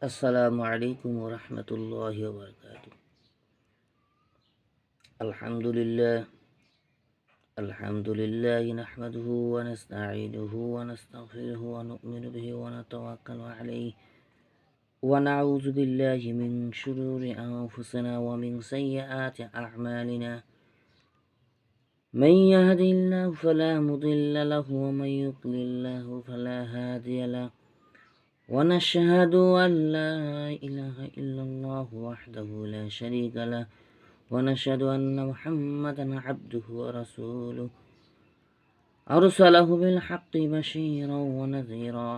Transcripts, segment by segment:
আসসালামু আলাইকুম ওয়া রাহমাতুল্লাহি ওয়া বারাকাতুহু। আলহামদুলিল্লাহ আলহামদুলিল্লাহি নাহমাদুহু ওয়া নাস্তাঈনুহু ওয়া নাস্তাগফিরুহু ওয়া নু'মিনু বিহি ওয়া নাতাওয়াক্কালু আলাইহি ওয়া নাউযু বিল্লাহি মিন শুরুরি আনফুসিনা ওয়া মিন সাইয়্যাতি আ'মালিনা। মান yahdihillahu ফালা মুদিল্লা লাহু ওয়া মান ইউদ্লিল্লাহু ফালা হাদিয়া লাহু। ونشهد أن لا إله إلا الله وحده لا شريك له ونشهد أن محمدا عبده ورسوله أرسله بالحق بشيرا ونذيرا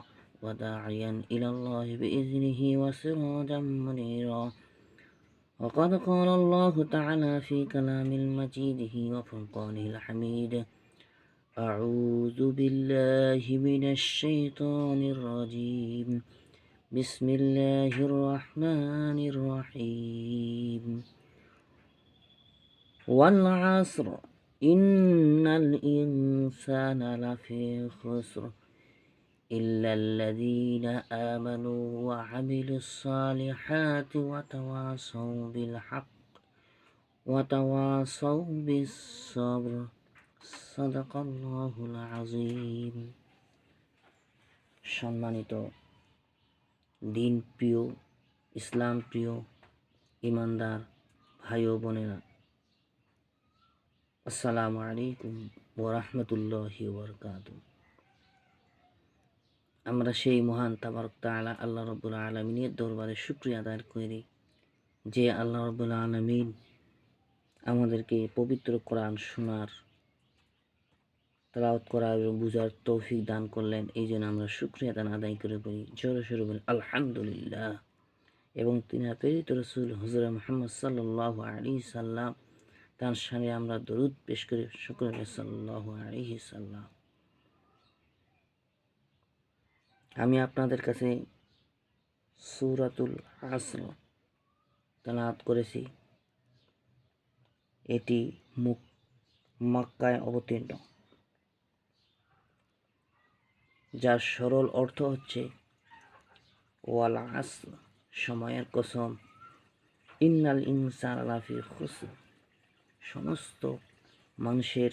وداعيا إلى الله بإذنه وسراجا منيرا. وقد قال الله تعالى في كلام المجيد وفرقانه الحميد: أعوذ بالله من الشيطان الرجيم. بسم الله الرحمن الرحيم. والعصر إن الإنسان لفي خسر إلا الذين آمنوا وعملوا الصالحات وتواصوا بالحق وتواصوا بالصبر. صدق الله العظيم. সম্মানিত দিন প্রিয়, ইসলাম প্রিয়, ইমানদার ভাই ও বোনেরা, আসসালামু আলাইকুম ওয়া রাহমাতুল্লাহি ওয়া বারাকাতুহু। আমরা সেই মহান তাবারক তাআলা আল্লাহ রাব্বুল আলামিনের দরবারে শুকরিয়া আদায় করি যে আল্লাহ রাব্বুল আলামিন আমাদেরকে পবিত্র কোরআন শোনার, তেলাওয়াত করার এবং বুঝার তৌফিক দান করলেন। এই জন্য আমরা শুকরিয়া আদায় করে বলি জোরে সোরে বলি আলহামদুলিল্লাহ। এবং তিনি প্রেরিত রসুল হযরত মুহাম্মদ সাল্লাল্লাহু আলাইহি সাল্লাম তার সামনে আমরা দরুদ পেশ করে শুকরিয়া সাল্লাল্লাহু আলাইহি সাল্লাম। আমি আপনাদের কাছে সূরাতুল আসর তেলাওয়াত করেছি। এটি মক্কায় অবতীর্ণ, যার সরল অর্থ হচ্ছে ওয়াল আসর, সময়ের কসম, ইন্নাল ইনসানা লাফি খুসর, সমস্ত মানুষের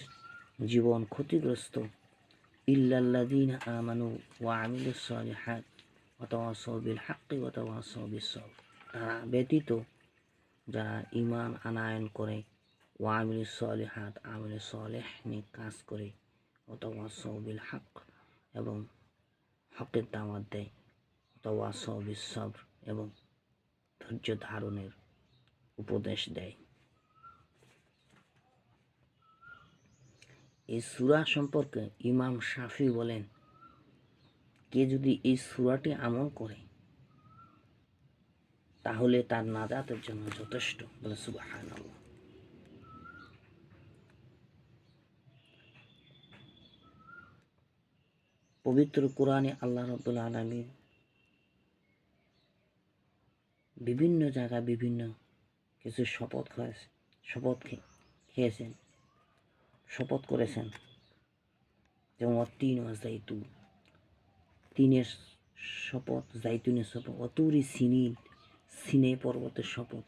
জীবন ক্ষতিগ্রস্ত, ইল্লাল্লাযীনা আমানু ওয়া আমিলুস সালিহাত ওয়া তাওয়াসাউ বিল হাক্কি ওয়া তাওয়াসাউ বিস সবর, তারা ব্যতীত যারা ঈমান আনয়ন করে, ওয়া আমিলুস সালিহাত, আমলে সালেহ নিয়ে কাজ করে, ওয়া তাওয়াসাউ বিল হক, এবং হকের দাওয়াত দেয়, ওয়া তাওয়াসাউ বিস সবর, এবং ধৈর্য ধারণের উপদেশ দেয়। এই সূরা সম্পর্কে ইমাম শাফি বলেন, কে যদি এই সূরাটি আমল করে তাহলে তার নাজাতের জন্য যথেষ্ট। বলে সুবহানাল্লাহ। পবিত্র কোরআনে আল্লাহ রাব্বুল আলামিন বিভিন্ন জায়গায় বিভিন্ন কিছু খেয়েছেন, শপথ করেছেন। যেমন তিন জাইতুন, তিনের শপথ, জাইতুনের শপথ, অতুরি সিনিন, সিনে পর্বতের শপথ।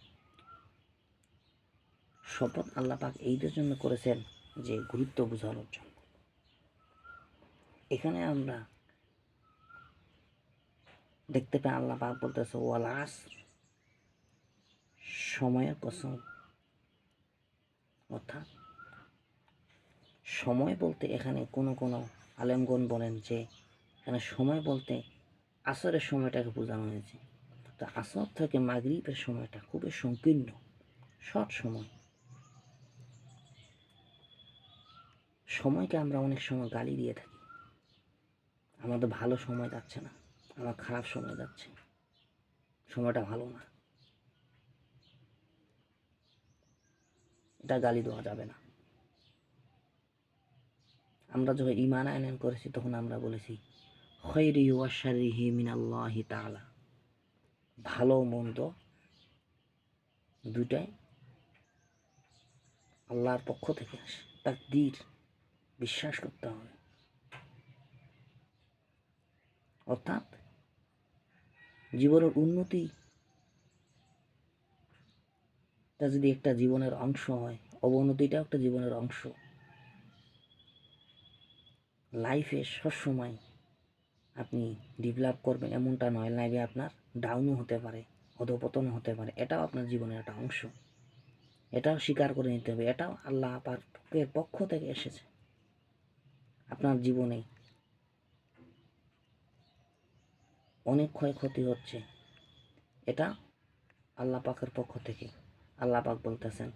শপথ আল্লাহ পাক এইটার জন্য করেছেন যে গুরুত্ব বোঝানোর জন্য। এখানে আমরা দেখতে পাই আল্লাহ পাক বলতেছে ওয়াল আসর, সময়ের কসম। অর্থাৎ সময় বলতে এখানে কোনো আলেমগণ বলেন যে এখানে সময় বলতে আসরের সময়টাকে বোঝানো হয়েছে। তো আসর থেকে মাগরিবের সময়টা খুবই সংকীর্ণ, শর্ট সময়। সময়কে আমরা অনেক সময় গালি দিয়ে থাকি, আমাদের ভালো সময় যাচ্ছে না, আমার খারাপ সময় যাচ্ছে, সময়টা ভালো না, এটা গালি দেওয়া যাবে না। আমরা যখন ঈমান আনয়ন করেছি তখন আমরা বলেছি খায়রিহি ওয়া শাররিহি মিনাল্লাহি তাআলা, ভালো মন্দ দুটাই আল্লাহর পক্ষ থেকে আসে। তাকদীর বিশ্বাস করতে হবে। অর্থাৎ জীবনের উন্নতি তা যদি একটা জীবনের অংশ হয়, অবনতিটাও একটা জীবনের অংশ। লাইফে সবসময় আপনি ডেভেলপ করবেন এমনটা নয়, লাইফে আপনার ডাউনও হতে পারে, অধঃপতনও হতে পারে, এটাও আপনার জীবনের একটা অংশ। এটাও স্বীকার করে নিতে হবে, এটাও আল্লাহ পাকের পক্ষ থেকে এসেছে। আপনার জীবনে অনেক ক্ষয়ক্ষতি হচ্ছে, এটা আল্লাহ পাকের পক্ষ থেকে। আল্লাহ পাক বলতেছেন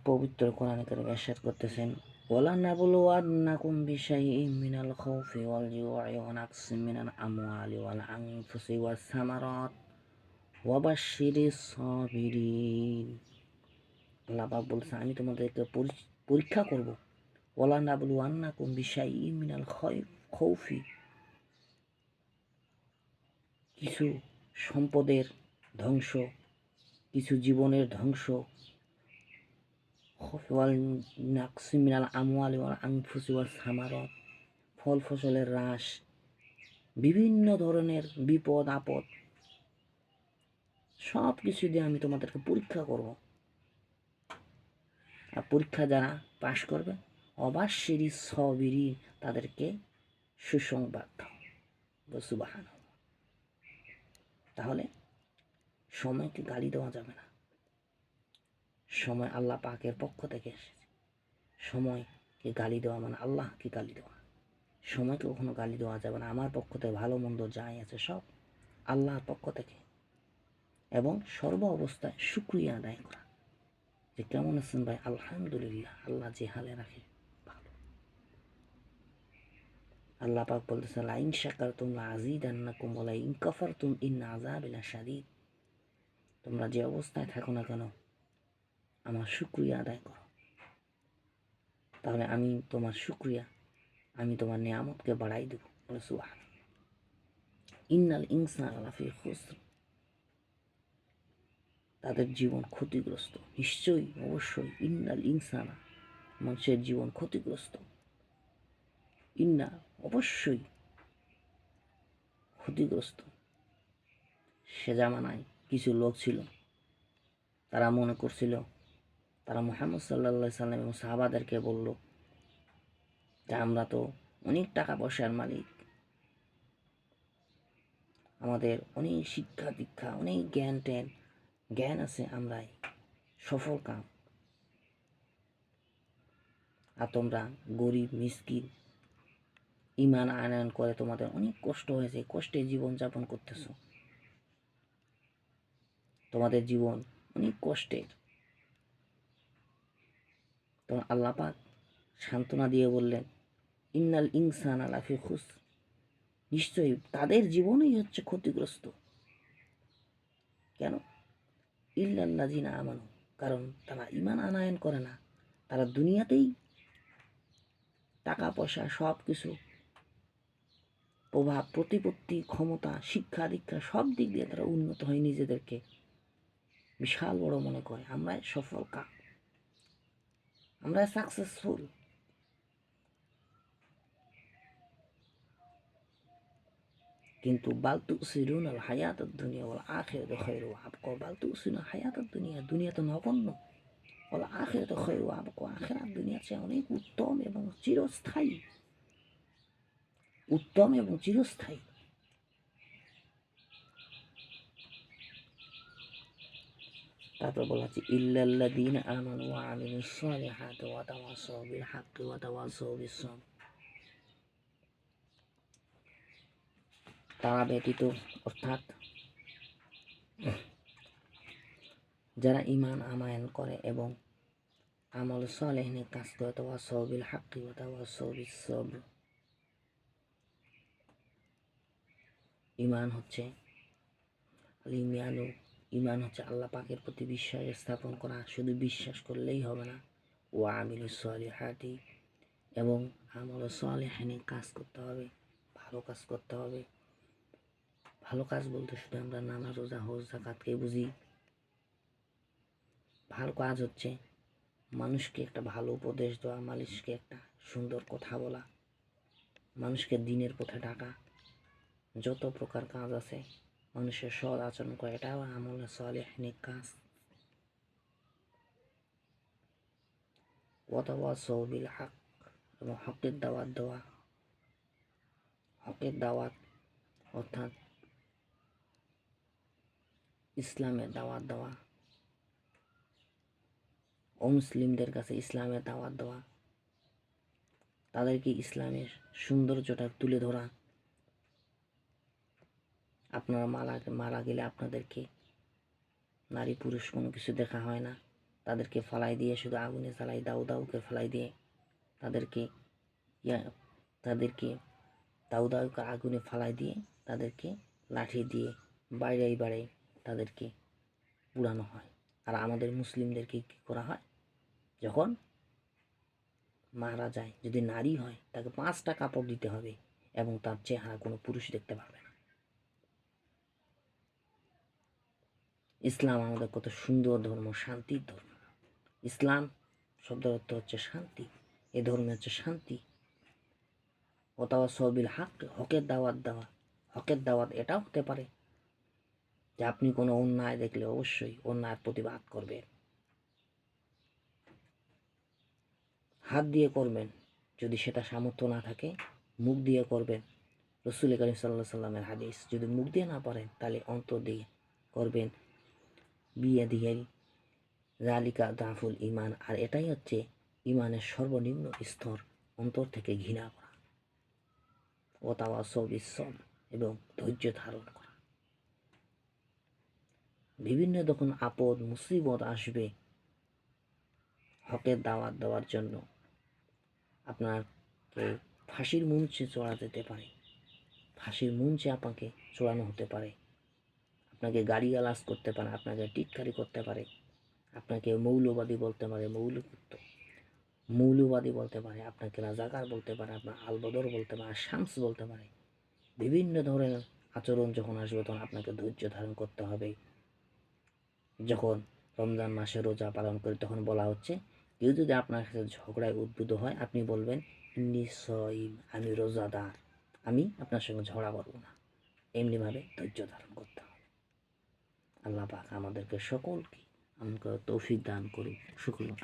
পবিত্র কোরআনে কারিমে ইরশাদ করতেছেন, ওয়ালানাবলুওয়ান্নাকুম বিশাইইম মিনাল খাউফি ওয়াল জুউ'i ওয়া নাকসিম মিনাল আমওয়ালি ওয়াল আনফুসি ওয়াস সামারাত ওয়াবাশশিরিস সাবিরিন। আল্লাহ পাক বলছেন আমি তোমাদেরকে পরীক্ষা করব। ওয়ালানাবলুওয়ান্নাকুম বিশাইইম মিনাল খাউফি, কিছু সম্পদের ধ্বংস, কিছু জীবনের ধ্বংস, ওয়াল নাকসিম মিনাল আমওয়ালি ওয়াল আনফুসি ওয়াস সামারাত, ফল ফসলের হ্রাস, বিভিন্ন ধরনের বিপদ আপদ, সব কিছু দিয়ে আমি তোমাদেরকে পরীক্ষা করব। আর পরীক্ষা যারা পাশ করবে অবাশশিরিস সাবিরিন, তাদেরকে সুসংবাদ দাও। সুবহানাল্লাহ। তাহলে সময়কে গালি দেওয়া যাবে না। সময় আল্লাহ পাকের পক্ষ থেকে এসেছে। সময়কে গালি দেওয়া মানে আল্লাহকে গালি দেওয়া। সময়কে কখনো গালি দেওয়া যাবে না। আমার পক্ষ থেকে ভালো মন্দ যাই আছে সব আল্লাহর পক্ষ থেকে, এবং সর্ব অবস্থায় শুকরিয়া আদায় করা, যে কেমন আছেন ভাই, আলহামদুলিল্লাহ, আল্লাহ যে হালে রাখে ভালো। আল্লাহ পাক বলতেছে লাইন শাকারতুম লাযীদান্নাকুম ওয়া লাইন কাফারতুম ইন্না আযাবি লাশাদীদ। তোমরা যে অবস্থায় থাকো না কেন আমার শুকরিয়া আদায় করো, তাহলে আমি তোমার শুকরিয়া, আমি তোমার নিয়ামতকে বাড়াই দেব। বলে সুবহানাল্লাহ। ইন্নাল ইনসানা লাফি খুসর, তাদের জীবন ক্ষতিগ্রস্ত। নিশ্চয়ই, অবশ্যই, ইন্নাল ইনসানা, মানুষের জীবন ক্ষতিগ্রস্ত। ইন্না, অবশ্যই ক্ষতিগ্রস্ত। সে জামানায় কিছু লোক ছিল, তারা মনে করছিল, তারা মুহাম্মদ সাল্লাল্লাহু সাল্লাম এবং সাহাবাদেরকে বলল যে আমরা তো অনেক টাকা পয়সার মালিক, আমাদের অনেক শিক্ষা দীক্ষা, অনেক জ্ঞান আছে, আমরাই সফল কাম, আর তোমরা গরিব মিসকিন, ইমান আনয়ন করে তোমাদের অনেক কষ্ট হয়েছে, কষ্টে জীবন যাপন করতেছ, তোমাদের জীবন অনেক কষ্টের। তখন আল্লাহ পাক সান্ত্বনা দিয়ে বললেন ইন্নাল ইনসানা লাফি খুসর, নিশ্চয়ই তাদের জীবনই হচ্ছে ক্ষতিগ্রস্ত। কেন? ইল্লাল্লাযিনা আমানু, কারণ তারা ঈমান আনয়ন করে না। তারা দুনিয়াতেই টাকা পয়সা সব কিছু, প্রভাব প্রতিপত্তি, ক্ষমতা, শিক্ষা দীক্ষা সব দিক দিয়ে তারা উন্নত হয়, নিজেদেরকে বিশাল বড় মনে করে, আমরাই সফল কাম, আমরাই সাকসেসফুল। কিন্তু বাল তুসিরুনাল হায়াতাদ দুনিয়া ওয়াল আখিরাতু খায়রু ওয়া আবকা, বাল তুসিরুনাল হায়াতাদ দুনিয়া, দুনিয়া তো নগণ্য, ওয়াল আখিরাতু খায়রু ওয়া আবকা, আখিরাত দুনিয়ার চেয়ে অনেক উত্তম এবং চিরস্থায়ী, উত্তম এবং চিরস্থায়ী। তারপর বলা হচ্ছে ইল্লাল্লাযীনা আমানু ওয়া আমিলুস সালিহাতি ওয়া তাওয়াসাউ বিল হাক্কি ওয়া তাওয়াসাউ বিস সাবর, তারা ব্যতীত, অর্থাৎ যারা ঈমান আনয়ন করে এবং আমল সালেহ নিয়ে কাজ করে, তাওয়াসাউ বিল হাক্কি ওয়া তাওয়াসাউ বিস সাবর। ঈমান হচ্ছে ঈমান হচ্ছে আল্লাহ পাকের প্রতি বিশ্বাস স্থাপন করা। শুধু বিশ্বাস করলেই হবে না, ওয়া আমিলুস সালিহাতি, এবং আমল সালেহ নিয়ে কাজ করতে হবে, ভালো কাজ করতে হবে। ভালো কাজ বলতে শুধু আমরা নামাজ রোজা হজ যাকাতকে বুঝি। ভালো কাজ হচ্ছে মানুষকে একটা ভালো উপদেশ দেওয়া, মানুষকে একটা সুন্দর কথা বলা, মানুষকে দিনের পথে ডাকা, যত প্রকার কাজ আছে মানুষের সৎ আচরণ করে, এটাও আমলে সালেহ নেক কাজ। ওয়াতাওয়াসাউ বিল হক, এবং হকের দাওয়াত দেওয়া। হকের দাওয়াত অর্থাৎ ইসলামের দাওয়াত দেওয়া, অমুসলিমদের কাছে ইসলামের দাওয়াত দেওয়া, তাদেরকে ইসলামের সৌন্দর্যটা তুলে ধরা। আপনারা মারা গেলে আপনাদেরকে নারী পুরুষ কোনো কিছু দেখা হয় না, তাদেরকে ফালাই দিয়ে শুধু আগুনে জ্বালাই, দাউকে ফালাই দিয়ে তাদেরকে দাউকে আগুনে ফালাই দিয়ে তাদেরকে লাঠি দিয়ে বাইরে তাদেরকে পুড়ানো হয়। আর আমাদের মুসলিমদেরকে কী করা হয়, যখন মারা যায় যদি নারী হয় তাকে 5টা কাপড় দিতে হবে এবং তার চেহারা কোনো পুরুষ দেখতে পারবে না। ইসলাম আমাদের কত সুন্দর ধর্ম, শান্তির ধর্ম। ইসলাম শব্দের অর্থ হচ্ছে শান্তি, এ ধর্মে হচ্ছে শান্তি। ওয়াতাওয়াসাউ বিল হক, হকের দাওয়াত দেওয়া। হকের দাওয়াত এটাও হতে পারে যে আপনি কোনো অন্যায় দেখলে অবশ্যই অন্যায়ের প্রতিবাদ করবেন, হাত দিয়ে করবেন, যদি সেটা সামর্থ্য না থাকে মুখ দিয়ে করবেন। রাসূল কারীম সাল্লাল্লাহু আলাইহি সাল্লামের হাদিস, যদি মুখ দিয়ে না পারেন তাহলে অন্তর দিয়ে করবেন। বিয়াদিহি যালিকা দাফুল ঈমান, আর এটাই হচ্ছে ঈমানের সর্বনিম্ন স্তর, অন্তর থেকে ঘৃণা করা। ওয়াতাওয়াসাউ বিস সবর, এবং ধৈর্য ধারণ করা। বিভিন্ন যখন আপদ মুসিবত আসবে, হকের দাওয়াত দেওয়ার জন্য আপনাকে ফাঁসির মঞ্চে চড়া যেতে পারে, ফাঁসির মঞ্চে আপনাকে চড়ানো হতে পারে, আপনাকে গালিগালাজ করতে পারে, আপনাকে টিটকারি করতে পারে, আপনাকে মৌলবাদী বলতে পারে, মৌলবাদী বলতে পারে, আপনাকে রাজাকার বলতে পারে, আপনার আলবদর বলতে পারে, শামস বলতে পারে। বিভিন্ন ধরনের আচরণ যখন আসবে তখন আপনাকে ধৈর্য ধারণ করতে হবে। যখন রমজান মাসে রোজা পালন করি তখন বলা হচ্ছে, কেউ যদি আপনার সাথে ঝগড়ায় উদ্বুদ্ধ হয় আপনি বলবেন ইন্নী সাইম, আমি রোজাদার, আমি আপনার সঙ্গে ঝগড়া করব না। এমনিভাবে ধৈর্য ধারণ করতে হবে। আল্লাহ পাক আমাদেরকে সকলকে তৌফিক দান করুন। শুকরিয়া।